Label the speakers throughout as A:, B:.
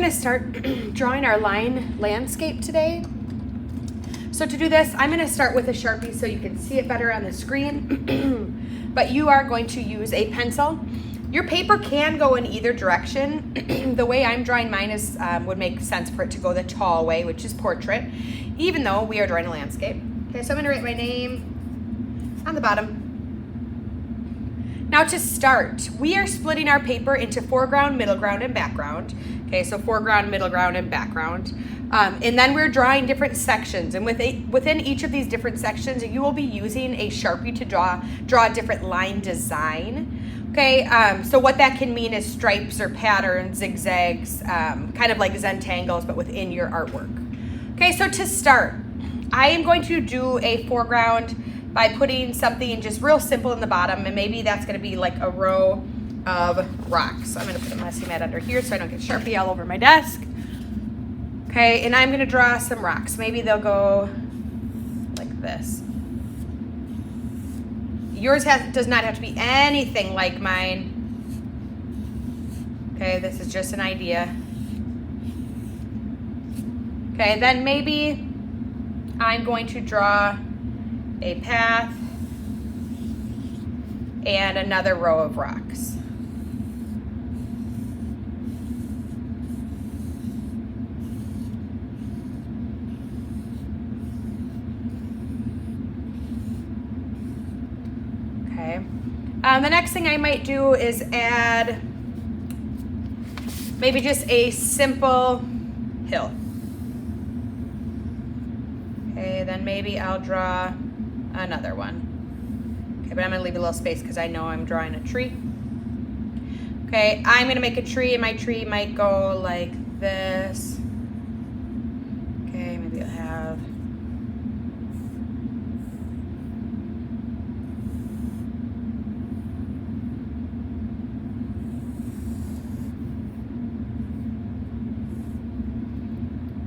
A: gonna start drawing our line landscape today. So to do this, I'm gonna start with a Sharpie so you can see it better on the screen, but you are going to use a pencil. Your paper can go in either direction. The way I'm drawing mine is would make sense for it to go the tall way, which is portrait, even though we are drawing a landscape. Okay, so I'm gonna write my name on the bottom. Now to start, we are splitting our paper into foreground, middle ground, and background. Okay, so foreground, middle ground, and background. And then we're drawing different sections. And within each of these different sections, you will be using a Sharpie to draw a different line design. Okay, so what that can mean is stripes or patterns, zigzags, kind of like Zentangles, but within your artwork. Okay, so to start, I am going to do a foreground by putting something just real simple in the bottom, and maybe that's gonna be like a row of rocks. So I'm gonna put a messy mat under here so I don't get Sharpie all over my desk. Okay, and I'm gonna draw some rocks. Maybe they'll go like this. Yours does not have to be anything like mine. Okay, this is just an idea. Okay, then maybe I'm going to draw a path and another row of rocks. Okay. The next thing I might do is add maybe just a simple hill. Okay, then maybe I'll draw another one. Okay, but I'm gonna leave a little space because I know I'm drawing a tree. Okay, I'm gonna make a tree, and my tree might go like this. Okay, maybe I'll have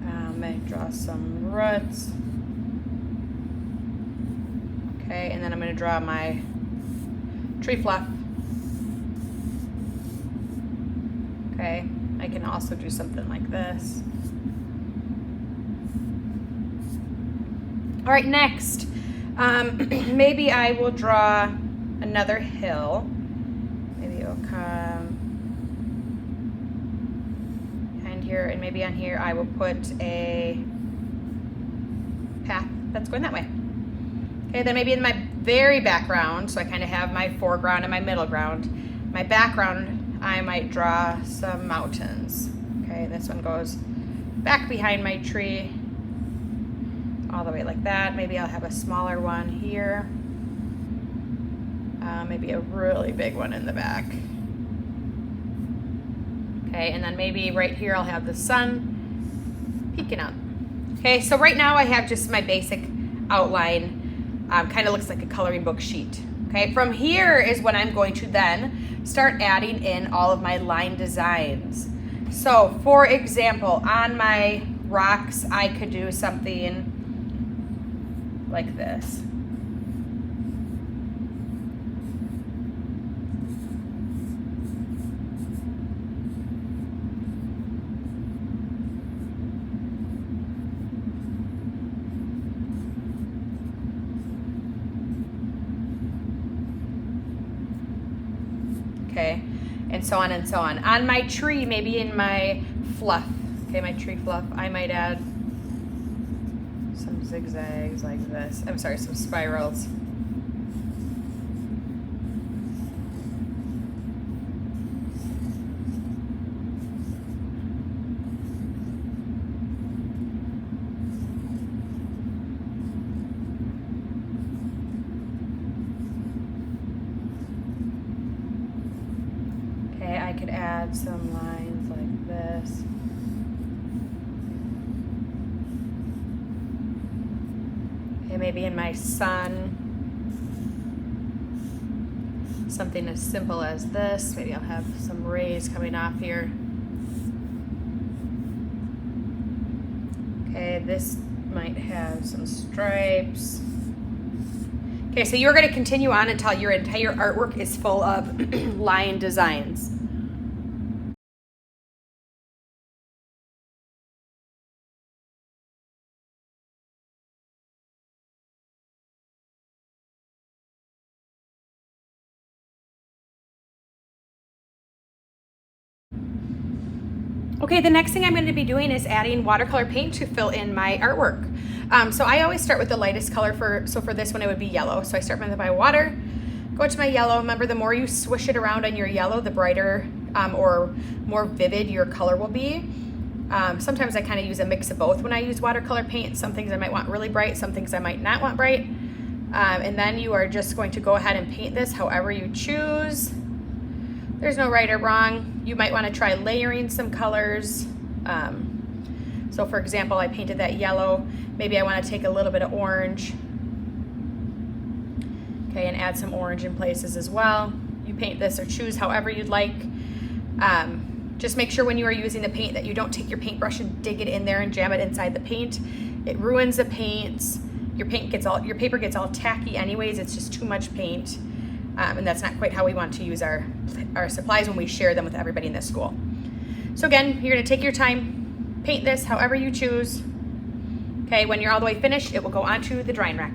A: I might draw some roots. Okay, and then I'm gonna draw my tree fluff. Okay, I can also do something like this. All right, next, maybe I will draw another hill. Maybe it'll come behind here, and maybe on here I will put a path that's going that way. Okay, then maybe in my very background, so I kind of have my foreground and my middle ground. My background, I might draw some mountains. Okay, this one goes back behind my tree, all the way like that. Maybe I'll have a smaller one here. Maybe a really big one in the back. Okay, and then maybe right here I'll have the sun peeking up. Okay, so right now I have just my basic outline. Kind of looks like a coloring book sheet. Okay, from here is when I'm going to then start adding in all of my line designs. So for example, on my rocks, I could do something like this. Okay, and so on and so on. On my tree, maybe in my fluff, okay, my tree fluff, I might add some zigzags like this. I'm sorry, some spirals. I could add some lines like this. Okay, maybe in my sun, something as simple as this. Maybe I'll have some rays coming off here. Okay, this might have some stripes. Okay, so you're going to continue on until your entire artwork is full of line designs. Okay, the next thing I'm going to be doing is adding watercolor paint to fill in my artwork. So I always start with the lightest color for this one it would be yellow. So I start with my water, go to my yellow. Remember, the more you swish it around on your yellow, the brighter or more vivid your color will be. Sometimes I kind of use a mix of both when I use watercolor paint. Some things I might want really bright, some things I might not want bright. And then you are just going to go ahead and paint this however you choose. There's no right or wrong. You might want to try layering some colors. So for example, I painted that yellow. Maybe I want to take a little bit of orange. Okay, and add some orange in places as well. You paint this or choose however you'd like. Just make sure when you are using the paint that you don't take your paintbrush and dig it in there and jam it inside the paint. It ruins the paint. Your paper gets all tacky anyways. It's just too much paint. And that's not quite how we want to use our supplies when we share them with everybody in this school. So again, you're gonna take your time, paint this however you choose. Okay, when you're all the way finished, it will go onto the drying rack.